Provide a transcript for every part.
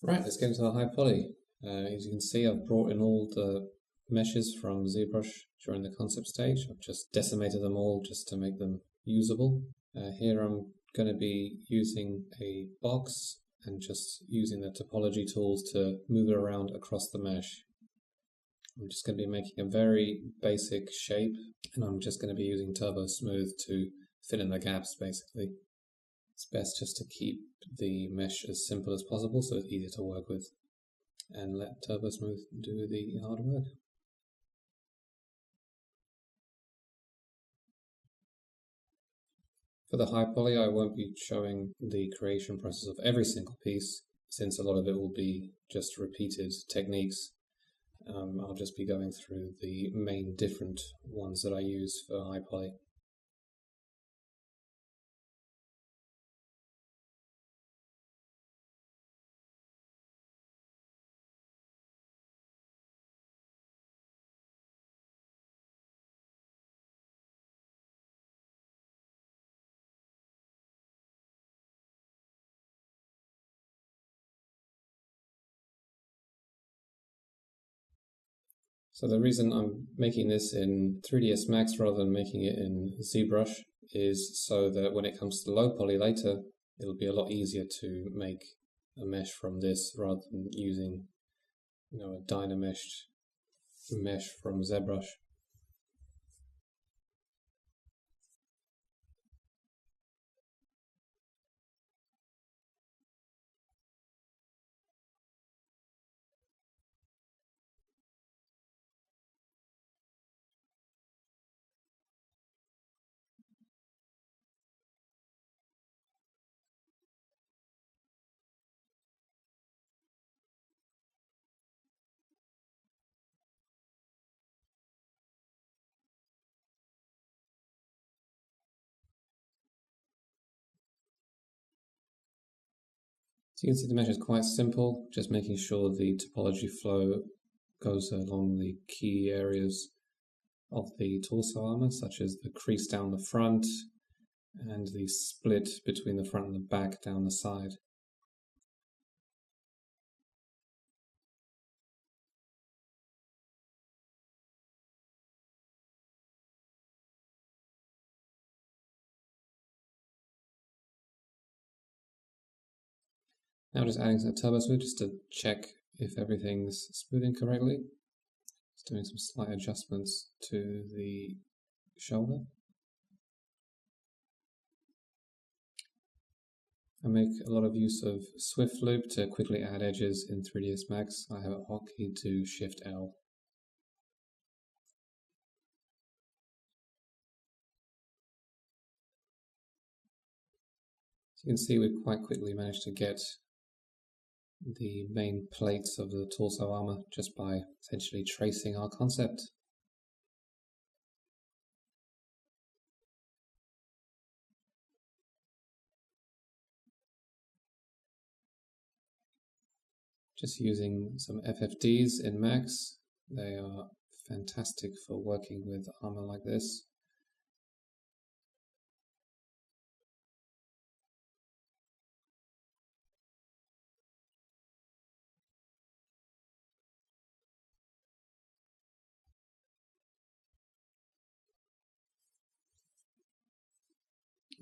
Right, let's get into the High Poly. As you can see, I've brought in all the meshes from ZBrush during the concept stage. I've just decimated them all just to make them usable. Here I'm going to be using a box and just using the topology tools to move it around across the mesh. I'm just going to be making a very basic shape, and I'm just going to be using Turbo Smooth to fill in the gaps basically. It's best just to keep the mesh as simple as possible so it's easier to work with, and let Turbo Smooth do the hard work. For the High Poly, I won't be showing the creation process of every single piece, since a lot of it will be just repeated techniques. I'll just be going through the main different ones that I use for High Poly. So the reason I'm making this in 3ds Max rather than making it in ZBrush is so that when it comes to low poly later, it'll be a lot easier to make a mesh from this rather than using, a Dynameshed mesh from ZBrush. So you can see the mesh is quite simple, just making sure the topology flow goes along the key areas of the torso armor, such as the crease down the front and the split between the front and the back down the side. Now just adding some Turbo Smooth just to check if everything's smoothing correctly. Just doing some slight adjustments to the shoulder. I make a lot of use of Swift Loop to quickly add edges in 3ds Max. I have a hotkey to Shift L. So you can see we quite quickly managed to get the main plates of the torso armor just by essentially tracing our concept. Just using some FFDs in Max. They are fantastic for working with armor like this.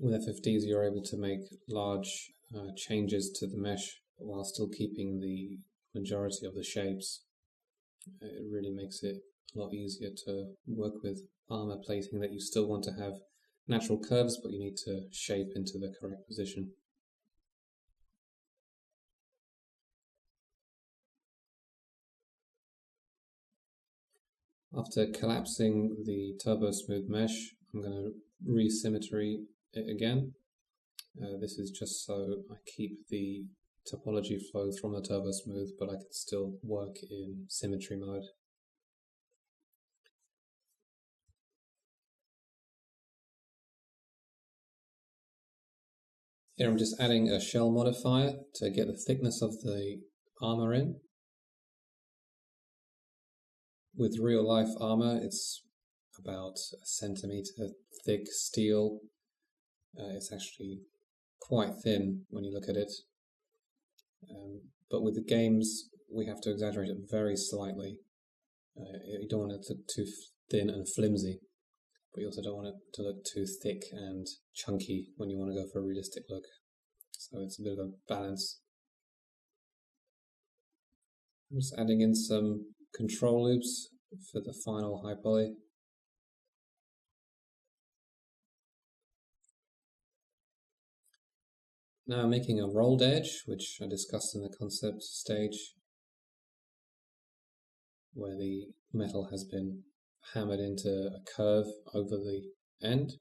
With FFDs, you're able to make large changes to the mesh while still keeping the majority of the shapes. It really makes it a lot easier to work with armor plating that you still want to have natural curves, but you need to shape into the correct position. After collapsing the Turbo Smooth mesh, I'm going to re-symmetry it again. This is just so I keep the topology flow from the Turbo Smooth, but I can still work in symmetry mode. Here I'm just adding a shell modifier to get the thickness of the armor in. With real life armor, it's about a centimeter thick steel. It's actually quite thin when you look at it. But with the games, we have to exaggerate it very slightly. You don't want it to too thin and flimsy, but you also don't want it to look too thick and chunky when you want to go for a realistic look. So it's a bit of a balance. I'm just adding in some control loops for the final high poly. Now I'm making a rolled edge, which I discussed in the concept stage, where the metal has been hammered into a curve over the end.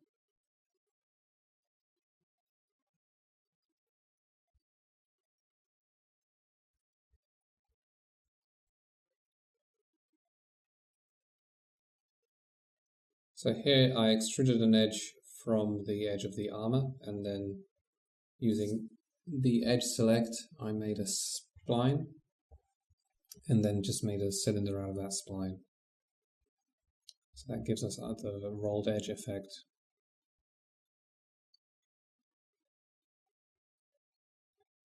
So here I extruded an edge from the edge of the armor, and then using the edge select I made a spline and then just made a cylinder out of that spline. So that gives us the rolled edge effect.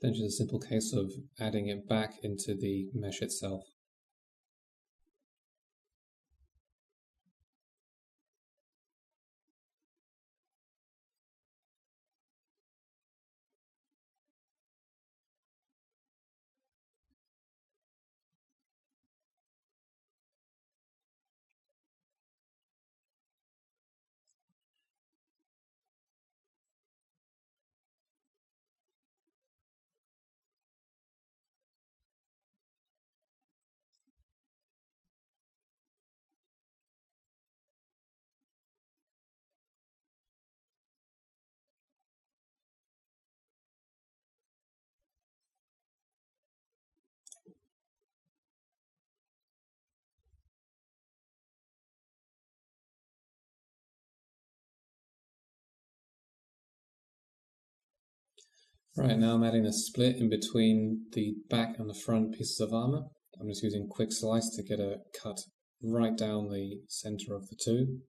Then just a simple case of adding it back into the mesh itself. Right, now I'm adding a split in between the back and the front pieces of armor. I'm just using quick slice to get a cut right down the center of the two.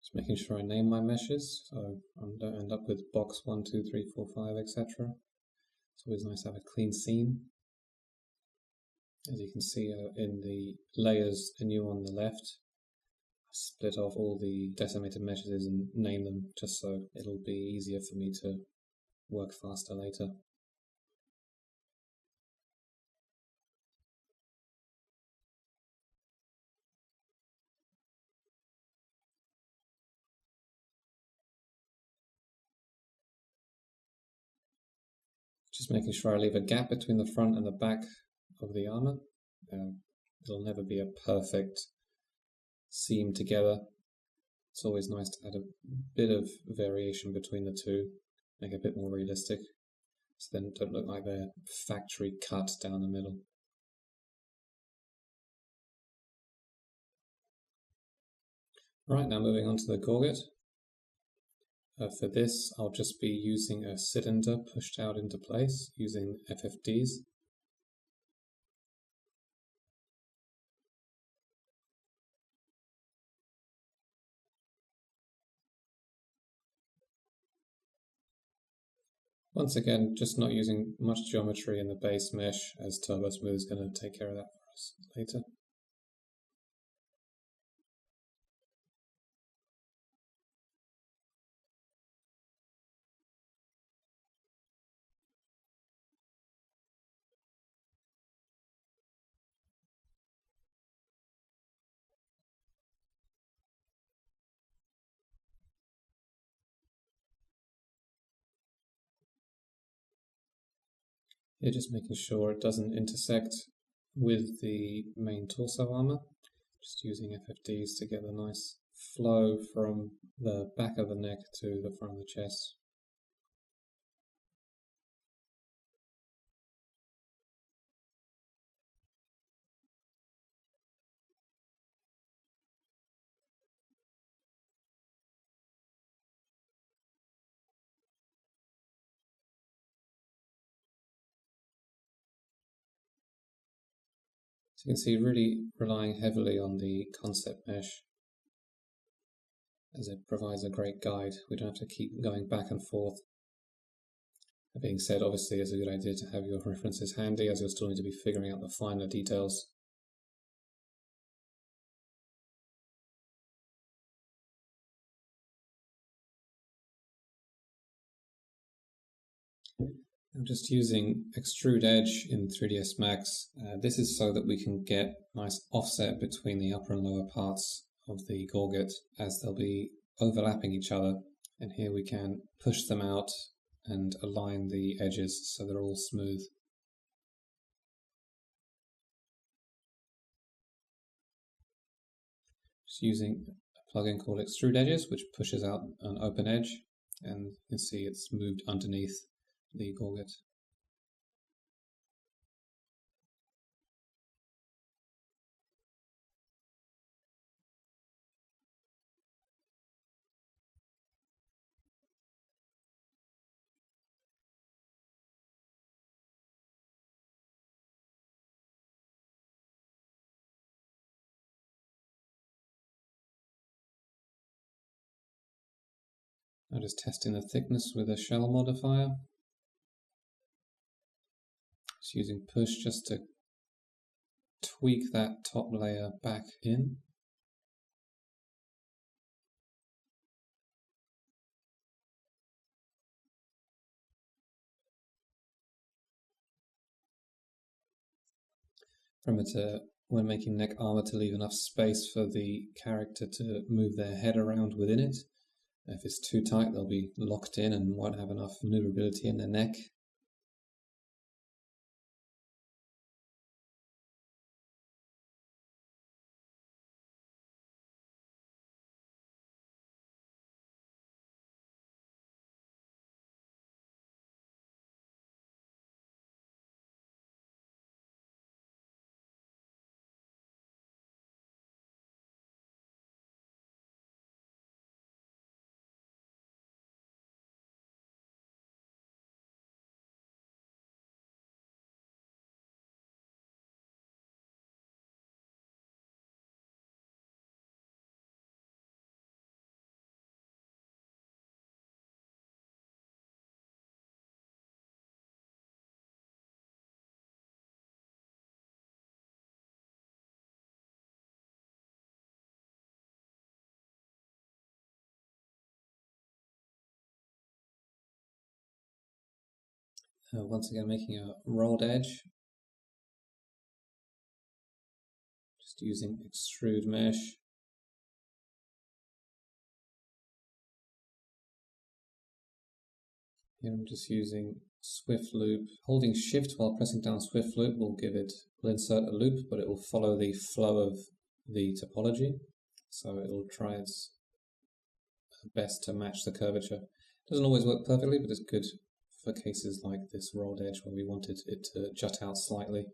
Just making sure I name my meshes so I don't end up with box 1, 2, 3, 4, 5, etc. It's always nice to have a clean scene. As you can see in the layers menu on the left, I split off all the decimated meshes and name them just so it'll be easier for me to work faster later. Just making sure I leave a gap between the front and the back of the armor. It'll never be a perfect seam together. It's always nice to add a bit of variation between the two, make it a bit more realistic, so then don't look like they're factory cut down the middle. Right, now moving on to the gorget. For this, I'll just be using a cylinder pushed out into place using FFDs. Once again, just not using much geometry in the base mesh, as Turbo Smooth is going to take care of that for us later. Here, just making sure it doesn't intersect with the main torso armor. Just using FFDs to get a nice flow from the back of the neck to the front of the chest. So you can see really relying heavily on the concept mesh, as it provides a great guide. We don't have to keep going back and forth. That being said, obviously it's a good idea to have your references handy, as you're still going to be figuring out the finer details. I'm just using Extrude Edge in 3ds Max. This is so that we can get nice offset between the upper and lower parts of the gorget, as they'll be overlapping each other. And here we can push them out and align the edges so they're all smooth. Just using a plugin called Extrude Edges, which pushes out an open edge, and you can see it's moved underneath the gorget. I'm just testing the thickness with a shell modifier. Just using push just to tweak that top layer back in. Remember when making neck armor, to leave enough space for the character to move their head around within it. If it's too tight, they'll be locked in and won't have enough maneuverability in their neck. Once again, making a rolled edge. Just using extrude mesh. Here I'm just using swift loop. Holding shift while pressing down swift loop will insert a loop, but it will follow the flow of the topology. So it'll try its best to match the curvature. Doesn't always work perfectly, but it's good for cases like this rolled edge where we wanted it to jut out slightly.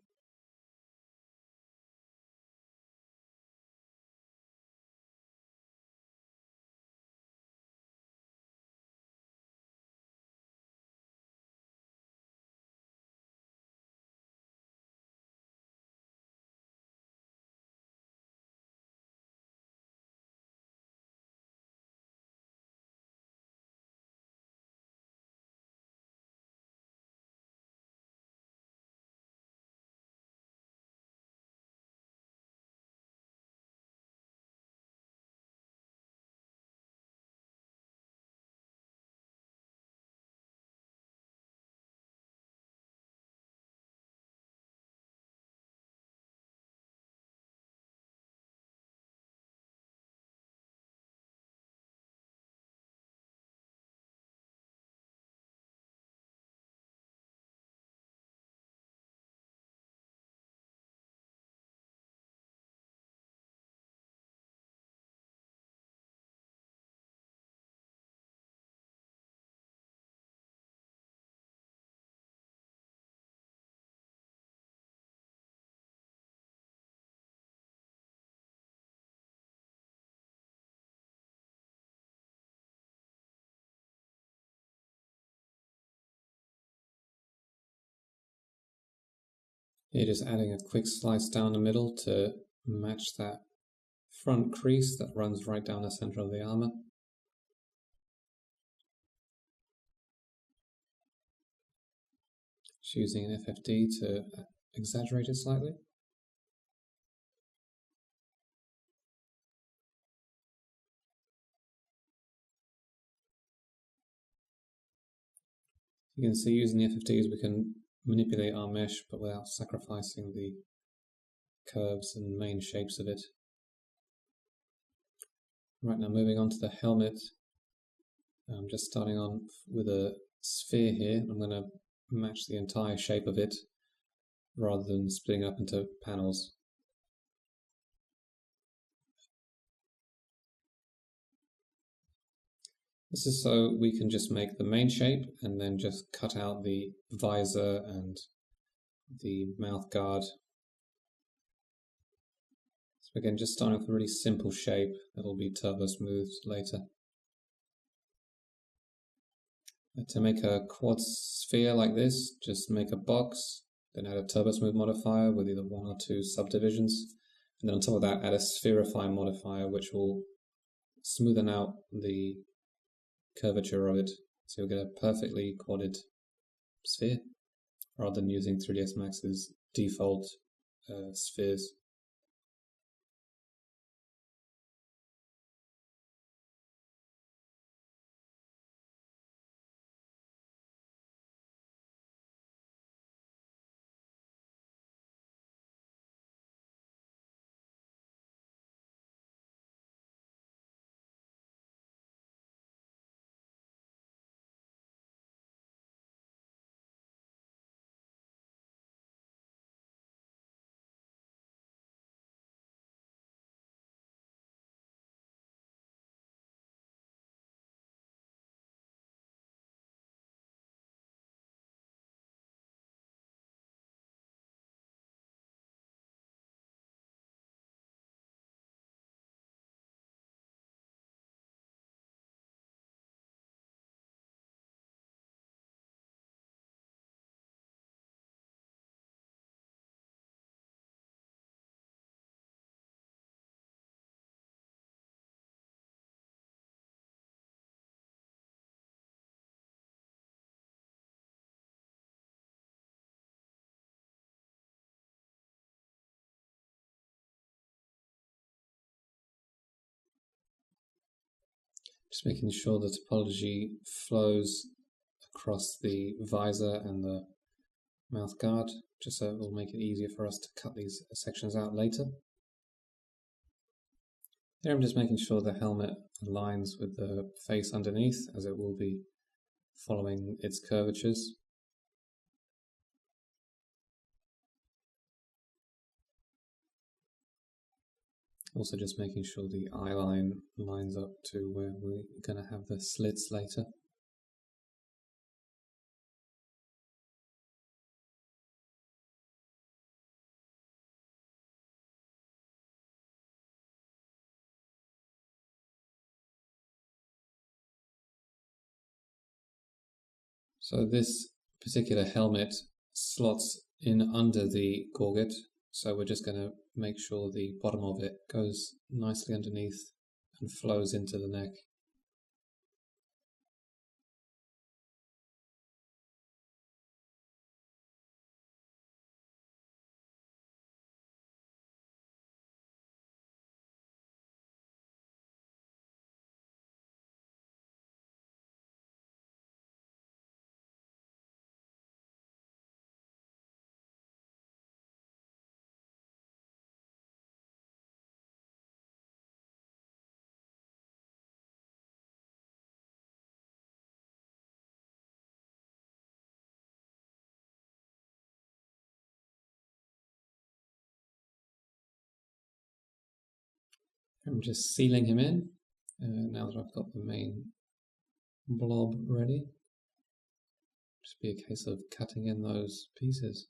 Here just adding a quick slice down the middle to match that front crease that runs right down the center of the armor. Just using an FFD to exaggerate it slightly. You can see using the FFDs we can manipulate our mesh but without sacrificing the curves and main shapes of it. Right, now moving on to the helmet. I'm just starting on with a sphere here. I'm going to match the entire shape of it rather than splitting up into panels. This is so we can just make the main shape and then just cut out the visor and the mouth guard. So again, just starting with a really simple shape that will be turbo smoothed later. To make a quad sphere like this, just make a box, then add a turbo smooth modifier with either 1 or 2 subdivisions, and then on top of that add a spherify modifier which will smoothen out the curvature of it, so you'll get a perfectly quadded sphere rather than using 3ds Max's default spheres. Just making sure the topology flows across the visor and the mouth guard, just so it will make it easier for us to cut these sections out later. Here I'm just making sure the helmet aligns with the face underneath, as it will be following its curvatures. Also just making sure the eye line lines up to where we're going to have the slits later. So this particular helmet slots in under the gorget, so we're just going to make sure the bottom of it goes nicely underneath and flows into the neck. I'm just sealing him in now that I've got the main blob ready. Just be a case of cutting in those pieces.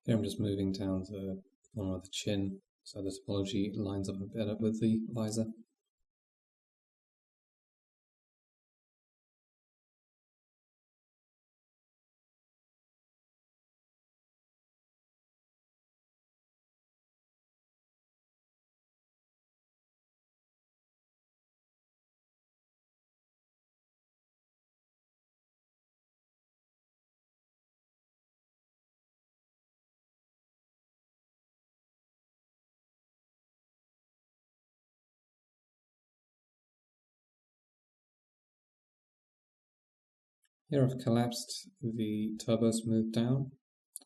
Here I'm just moving down the corner of the chin so the topology lines up a bit better with the visor. Here I've collapsed the turbo smooth down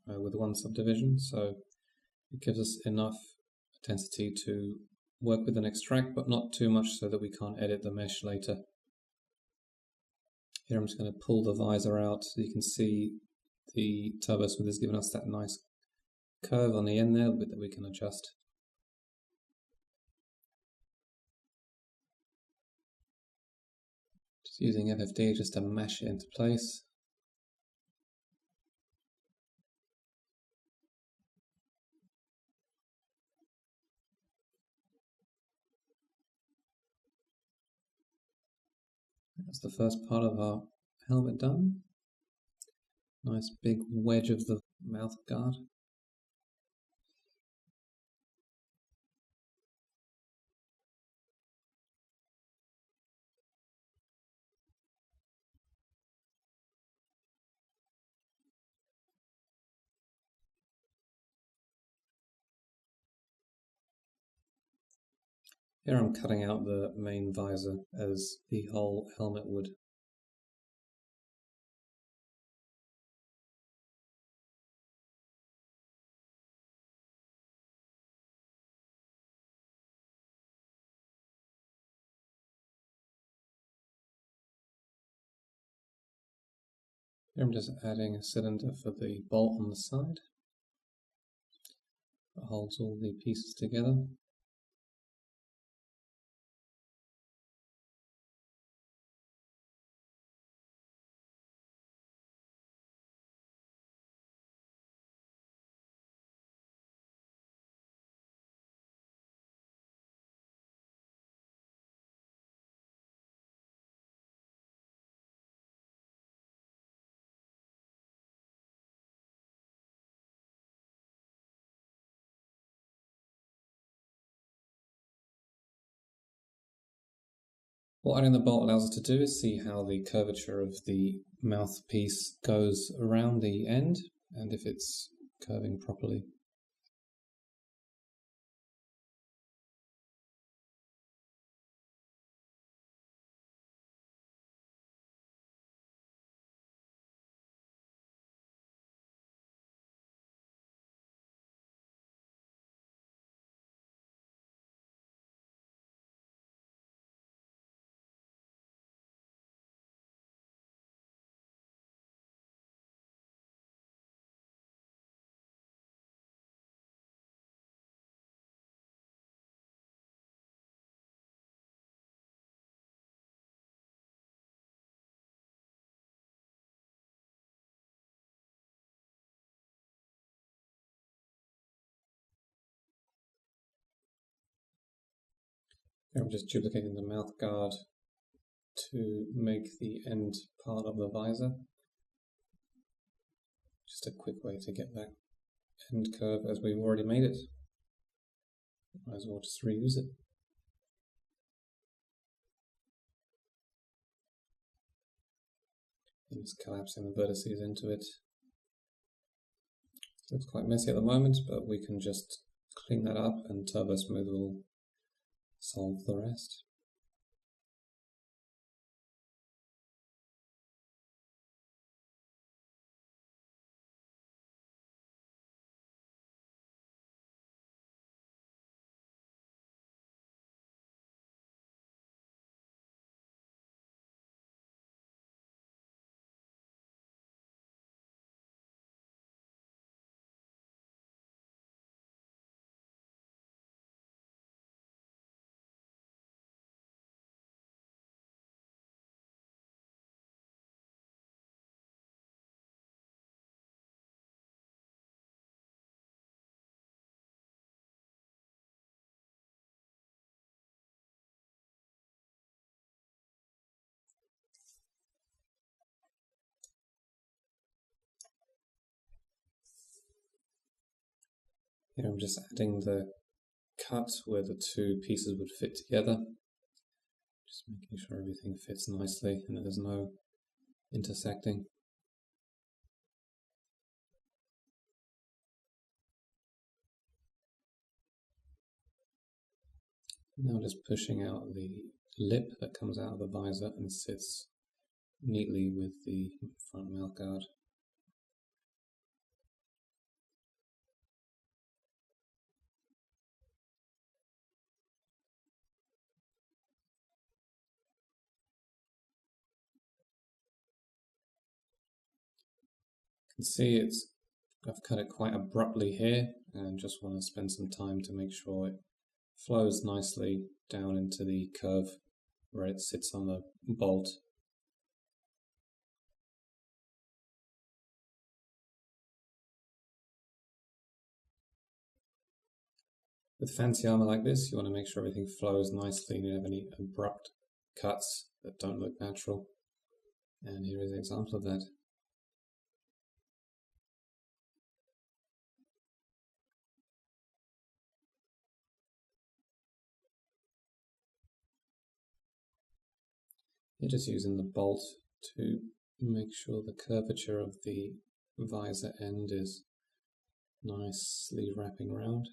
with one subdivision, so it gives us enough density to work with and extract, but not too much so that we can't edit the mesh later. Here I'm just going to pull the visor out so you can see the turbo smooth has given us that nice curve on the end there that we can adjust. Just using FFD just to mash it into place. That's the first part of our helmet done. Nice big wedge of the mouth guard. Here I'm cutting out the main visor as the whole helmet would. Here I'm just adding a cylinder for the bolt on the side that holds all the pieces together. What adding the bolt allows us to do is see how the curvature of the mouthpiece goes around the end and if it's curving properly. Here I'm just duplicating the mouth guard to make the end part of the visor. Just a quick way to get that end curve as we've already made it. Might as well just reuse it. And just collapsing the vertices into it. Looks quite messy at the moment, but we can just clean that up and turbo smooth will solve the rest. Here I'm just adding the cut where the two pieces would fit together. Just making sure everything fits nicely and there's no intersecting. Now just pushing out the lip that comes out of the visor and sits neatly with the front mouthguard. You can see I've cut it quite abruptly here and just want to spend some time to make sure it flows nicely down into the curve where it sits on the bolt. With fancy armor like this, you want to make sure everything flows nicely and you don't have any abrupt cuts that don't look natural. And here is an example of that. You're just using the bolt to make sure the curvature of the visor end is nicely wrapping around.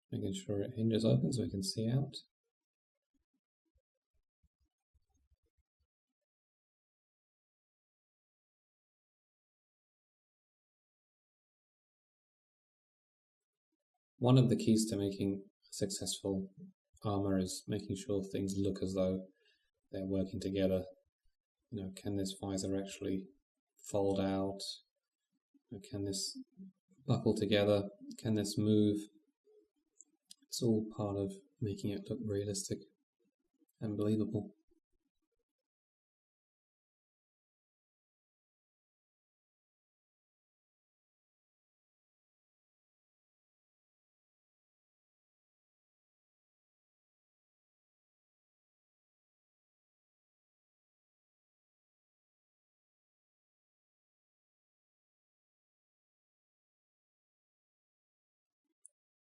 Making sure it hinges open so we can see out. One of the keys to making successful armor is making sure things look as though they're working together. You know, can this visor actually fold out? Can this buckle together? Can this move? It's all part of making it look realistic and believable.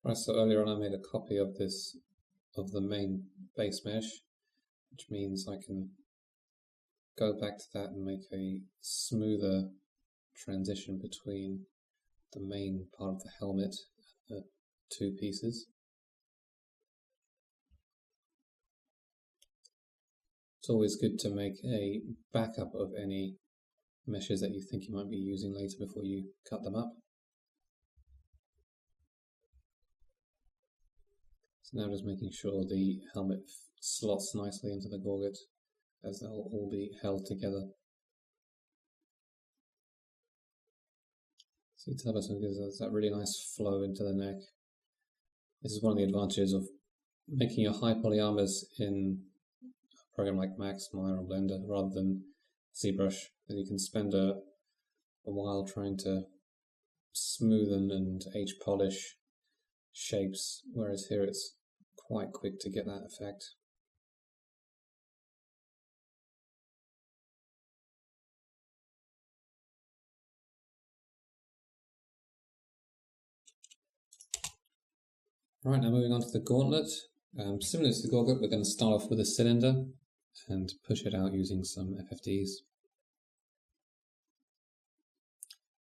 Right, so earlier on I made a copy of the main base mesh, which means I can go back to that and make a smoother transition between the main part of the helmet and the two pieces. It's always good to make a backup of any meshes that you think you might be using later before you cut them up. So now just making sure the helmet slots nicely into the gorget as they'll all be held together. See, Tabasum gives us that really nice flow into the neck. This is one of the advantages of making your high poly armors in a program like Max, Maya, or Blender rather than ZBrush, that you can spend a while trying to smoothen and H-polish shapes, whereas here it's quite quick to get that effect. Right, now moving on to the gauntlet. Similar to the gauntlet, we're going to start off with a cylinder and push it out using some FFDs.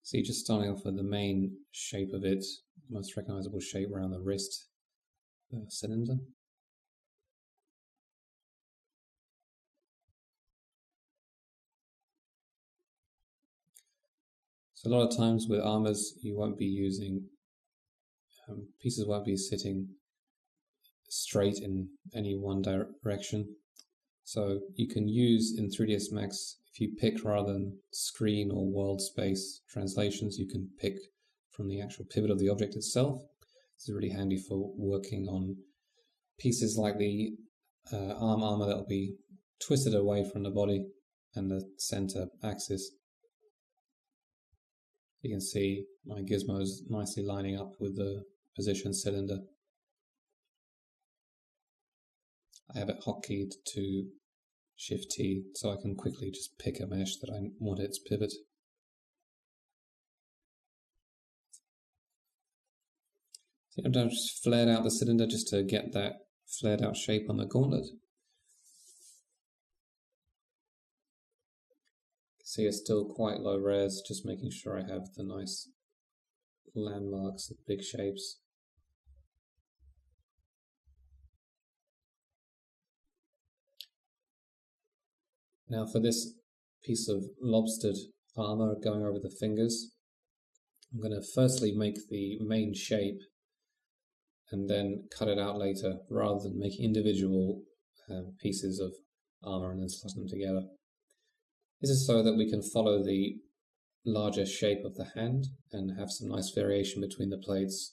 So you're just starting off with the main shape of it, the most recognizable shape around the wrist cylinder. So a lot of times with armors, you won't be using, pieces won't be sitting straight in any one direction. So you can use in 3ds Max, if you pick rather than screen or world space translations, you can pick from the actual pivot of the object itself. This is really handy for working on pieces like the arm armor that will be twisted away from the body and the center axis. You can see my gizmos nicely lining up with the position cylinder. I have it hotkeyed to Shift T, so I can quickly just pick a mesh that I want its pivot. So I've just flared out the cylinder just to get that flared out shape on the gauntlet. See, it's still quite low res, just making sure I have the nice landmarks of big shapes. Now for this piece of lobstered armor going over the fingers, I'm going to firstly make the main shape and then cut it out later, rather than making individual pieces of armor and then slot them together. This is so that we can follow the larger shape of the hand and have some nice variation between the plates.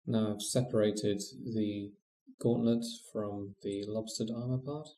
Now I've separated the gauntlet from the lobstered armor part.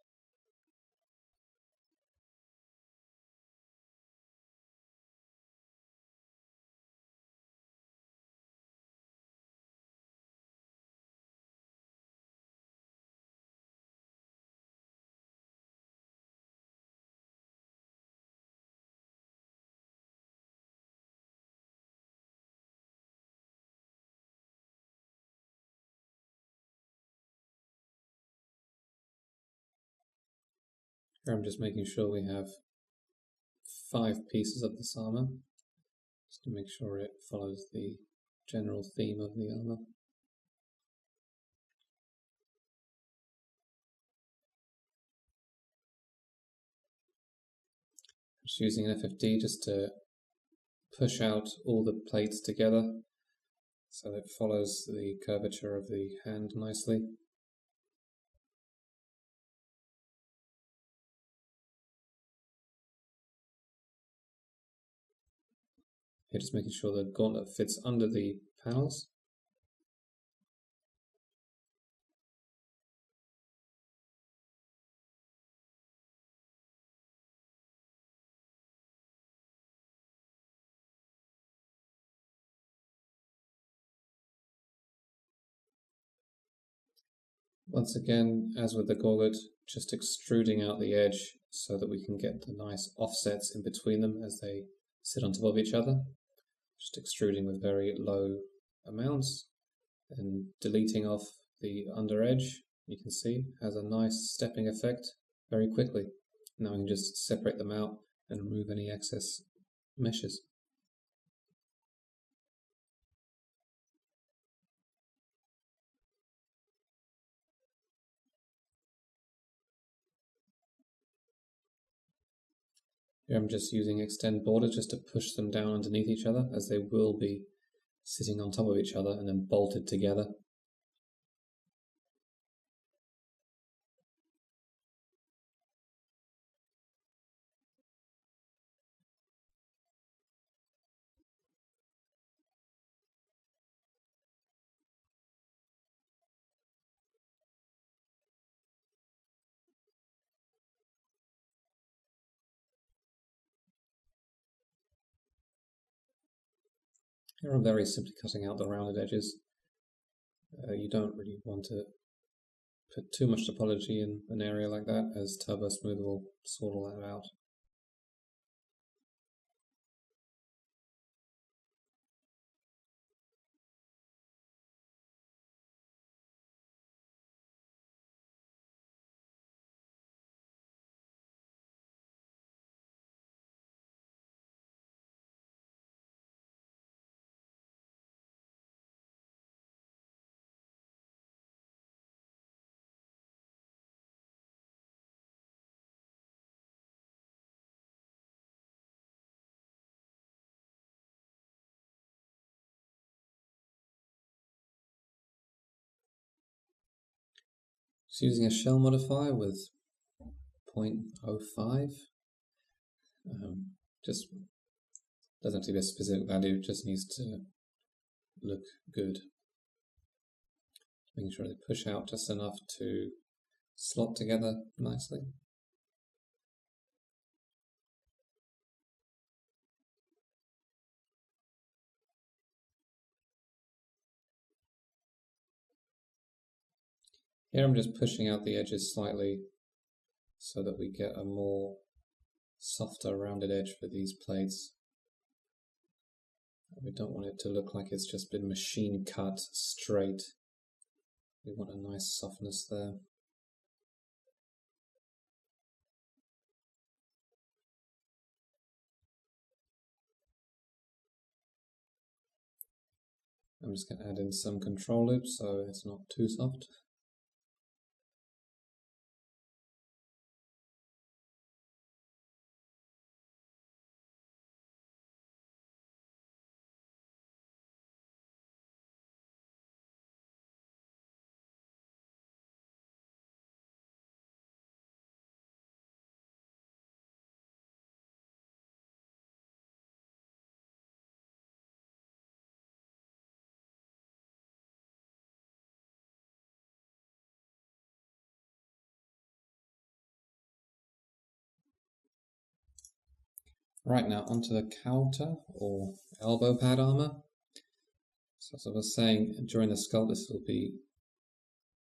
Here I'm just making sure we have 5 pieces of this armor, just to make sure it follows the general theme of the armor. Just using an FFD just to push out all the plates together so that it follows the curvature of the hand nicely. Here just making sure the gauntlet fits under the panels. Once again, as with the gauntlet, just extruding out the edge so that we can get the nice offsets in between them as they sit on top of each other. Just extruding with very low amounts and deleting off the under edge. You can see has a nice stepping effect very quickly. Now we can just separate them out and remove any excess meshes. Here I'm just using extend borders just to push them down underneath each other, as they will be sitting on top of each other and then bolted together. Here I'm very simply cutting out the rounded edges. You don't really want to put too much topology in an area like that, as Turbo Smooth will sort all that out. Just using a shell modifier with 0.05. Just doesn't have to be a specific value, it just needs to look good. Making sure they push out just enough to slot together nicely. Here I'm just pushing out the edges slightly so that we get a more softer rounded edge for these plates. We don't want it to look like it's just been machine cut straight. We want a nice softness there. I'm just going to add in some control loops so it's not too soft. Right, now onto the coulter or elbow pad armor. So as I was saying, during the sculpt this will be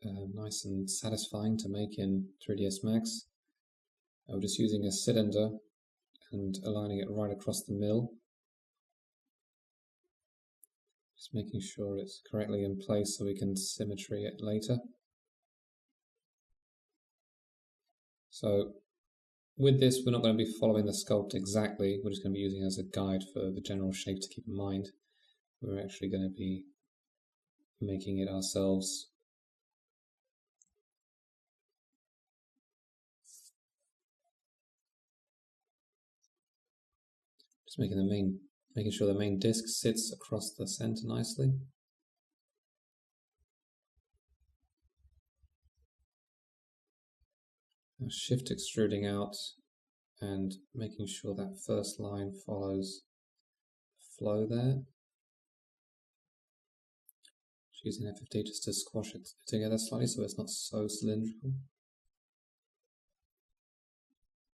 nice and satisfying to make in 3ds Max. I'm just using a cylinder and aligning it right across the mill. Just making sure it's correctly in place so we can symmetry it later. So with this, we're not going to be following the sculpt exactly, we're just going to be using it as a guide for the general shape to keep in mind. We're actually going to be making it ourselves. Just making sure the main disc sits across the center nicely. Now shift extruding out and making sure that first line follows flow there. Just using FFD just to squash it together slightly so it's not so cylindrical.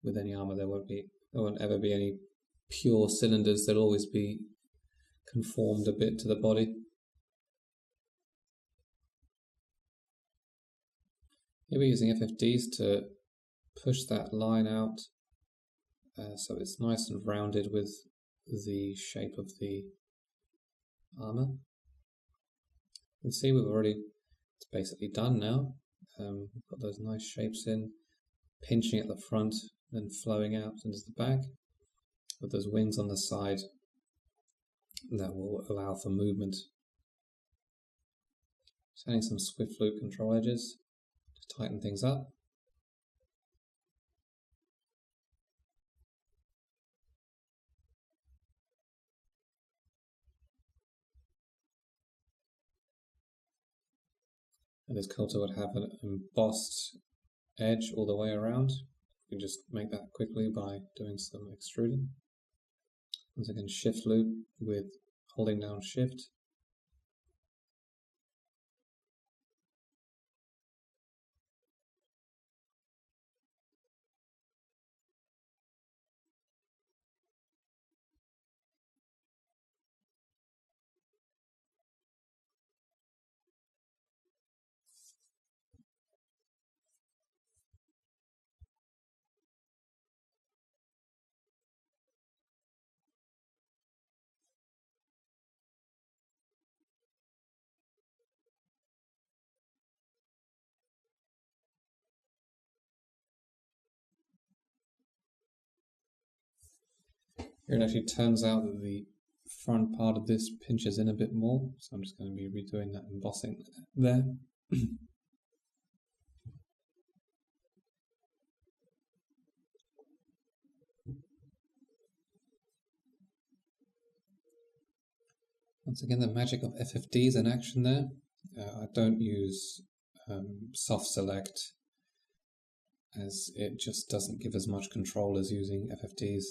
With any armor there won't ever be any pure cylinders, there'll always be conformed a bit to the body. Here we're using FFDs to push that line out so it's nice and rounded with the shape of the armor. You can see it's basically done now. We've got those nice shapes in, pinching at the front, then flowing out into the back, with those wings on the side that will allow for movement. Just adding some swift loop control edges to tighten things up. And this coulter would have an embossed edge all the way around. You can just make that quickly by doing some extruding. Once again, shift loop with holding down shift. Here it actually turns out that the front part of this pinches in a bit more, so I'm just going to be redoing that embossing there. Once again, the magic of FFDs in action there. I don't use soft select, as it just doesn't give as much control as using FFTs.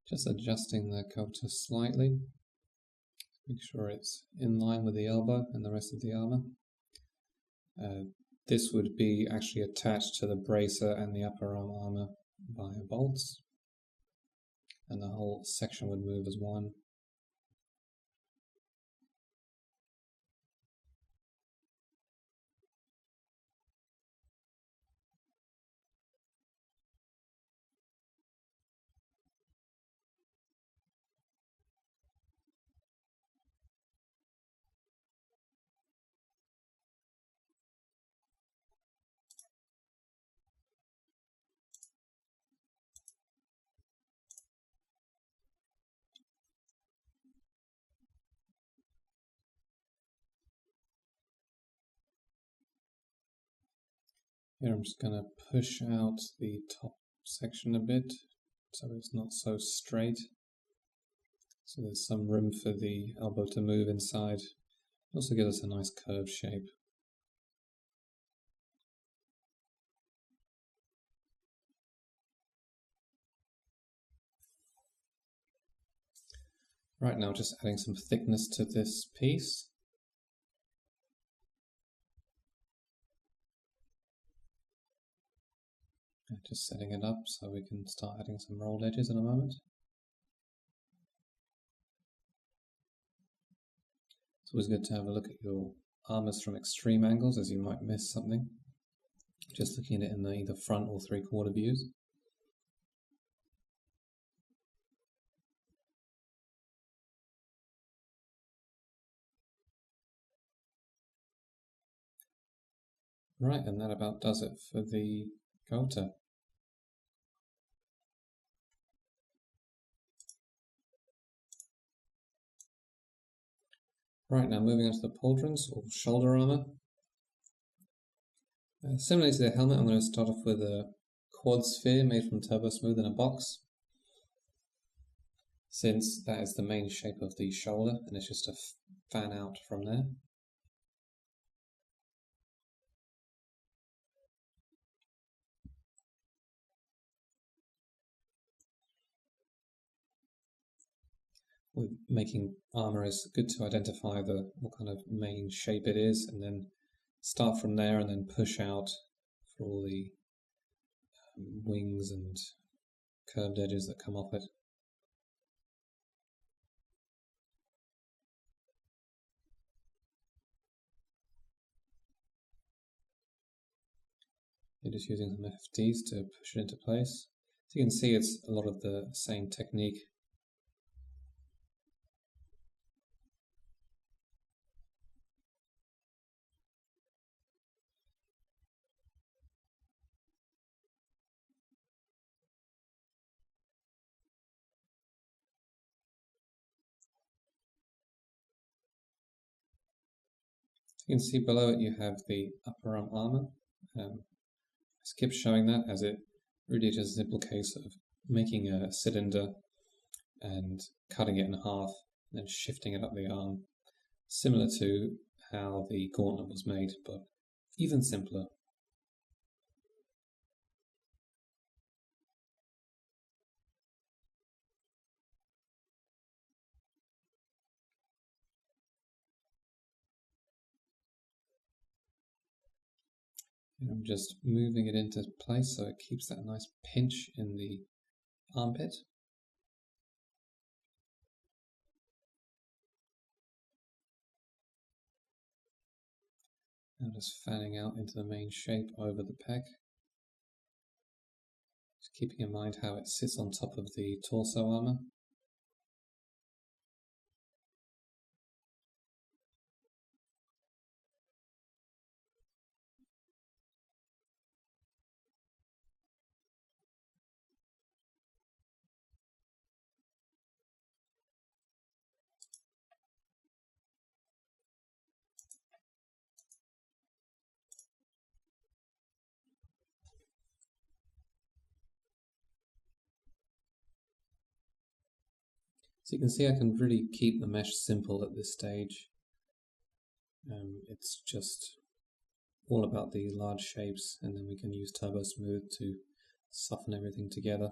Just adjusting the coulter slightly, make sure it's in line with the elbow and the rest of the armour. This would be actually attached to the bracer and the upper arm armour via bolts, and the whole section would move as one. Here I'm just going to push out the top section a bit so it's not so straight. So there's some room for the elbow to move inside. It also gives us a nice curved shape. Right now, just adding some thickness to this piece. Just setting it up so we can start adding some rolled edges in a moment. It's always good to have a look at your armours from extreme angles, as you might miss something. Just looking at it in the either front or three-quarter views. Right, and that about does it for the coulter. Right, now moving on to the pauldrons or shoulder armour. Similarly to the helmet, I'm going to start off with a quad sphere made from Turbo Smooth in a box, since that is the main shape of the shoulder and it's just a fan out from there. With making armour, is good to identify what kind of main shape it is, and then start from there and then push out for all the wings and curved edges that come off it. You're just using some FFTs to push it into place. So you can see it's a lot of the same technique. You can see below it you have the upper arm armour. I skip showing that, as it really is just a simple case of making a cylinder and cutting it in half and then shifting it up the arm, similar to how the gauntlet was made, but even simpler. And I'm just moving it into place so it keeps that nice pinch in the armpit. Now just fanning out into the main shape over the pec. Just keeping in mind how it sits on top of the torso armour. So you can see I can really keep the mesh simple at this stage. It's just all about the large shapes, and then we can use Turbo Smooth to soften everything together.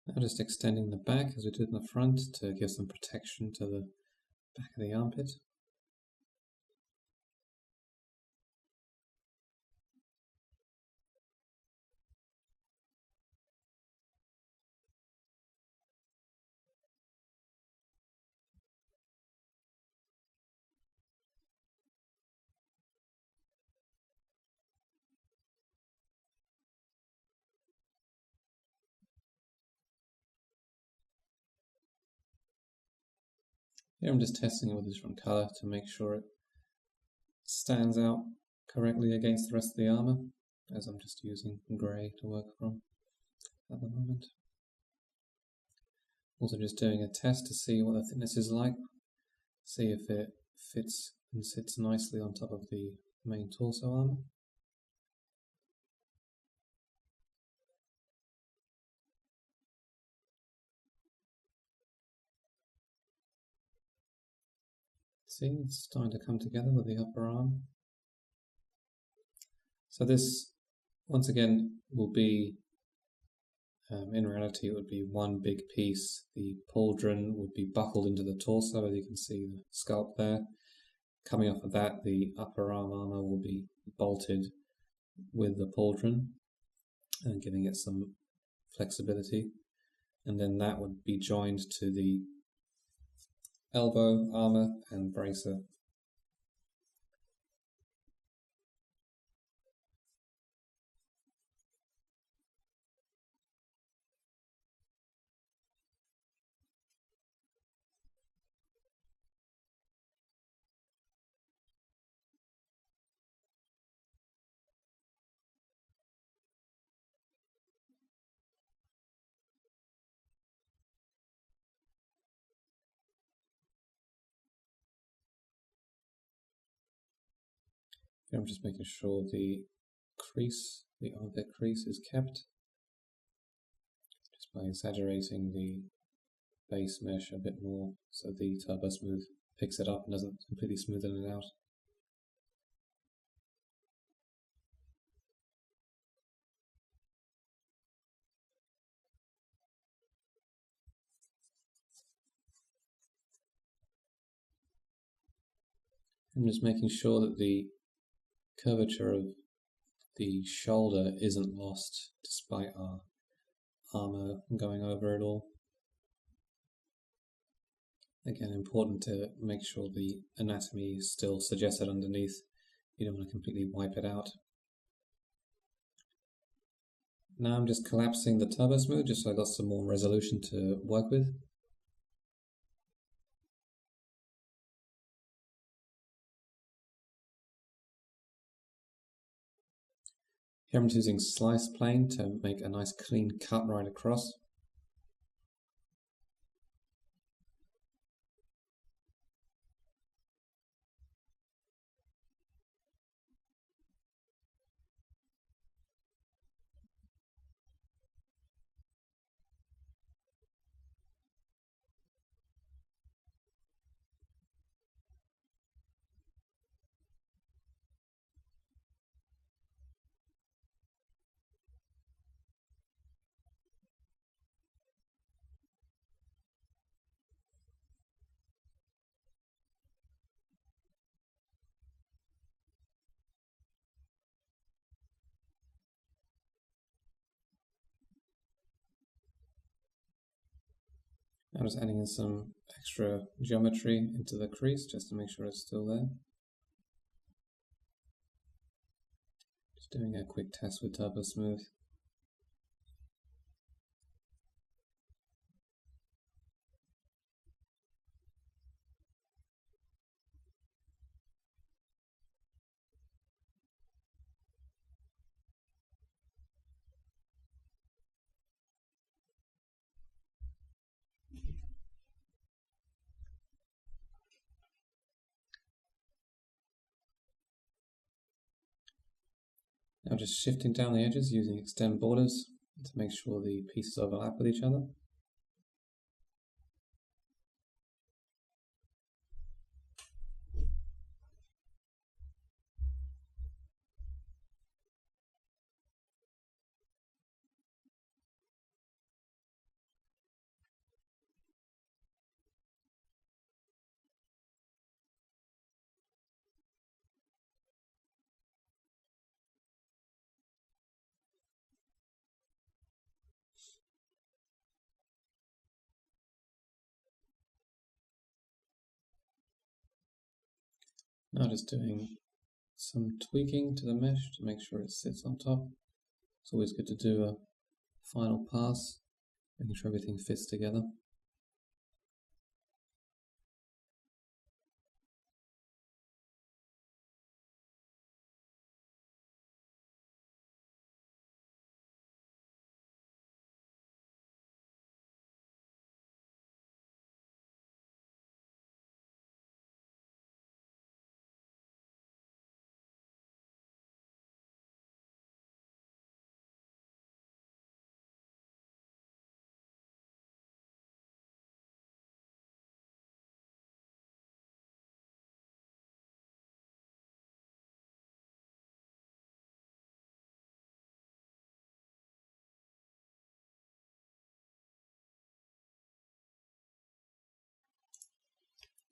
Now just extending the back as we did in the front to give some protection to the back of the armpit. Here I'm just testing it with a different colour to make sure it stands out correctly against the rest of the armour, as I'm just using grey to work from at the moment. Also just doing a test to see what the thickness is like, see if it fits and sits nicely on top of the main torso armour. See, it's starting to come together with the upper arm. So this, once again, will be, in reality, it would be one big piece. The pauldron would be buckled into the torso, as you can see the sculpt there. Coming off of that, the upper arm armour will be bolted with the pauldron and giving it some flexibility. And then that would be joined to the elbow armour and bracer. Here I'm just making sure the crease, the armpit crease, is kept, just by exaggerating the base mesh a bit more so the Turbo Smooth picks it up and doesn't completely smoothen it out. I'm just making sure that the curvature of the shoulder isn't lost despite our armour going over it all. Again, important to make sure the anatomy is still suggested underneath. You don't want to completely wipe it out. Now I'm just collapsing the Turbo Smooth just so I got some more resolution to work with. Here I'm using slice plane to make a nice clean cut right across. I'm just adding in some extra geometry into the crease just to make sure it's still there. Doing a quick test with Turbo Smooth. Now just shifting down the edges using extend borders to make sure the pieces overlap with each other. Now just doing some tweaking to the mesh to make sure it sits on top. It's always good to do a final pass, making sure everything fits together.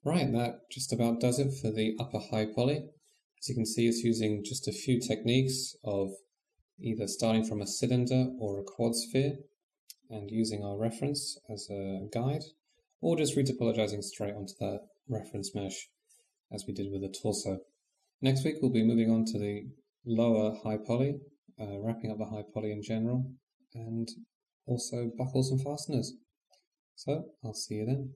Right, that just about does it for the upper high poly. As you can see, it's using just a few techniques of either starting from a cylinder or a quad sphere and using our reference as a guide, or just retopologizing straight onto that reference mesh as we did with the torso. Next week we'll be moving on to the lower high poly, wrapping up the high poly in general, and also buckles and fasteners. So I'll see you then.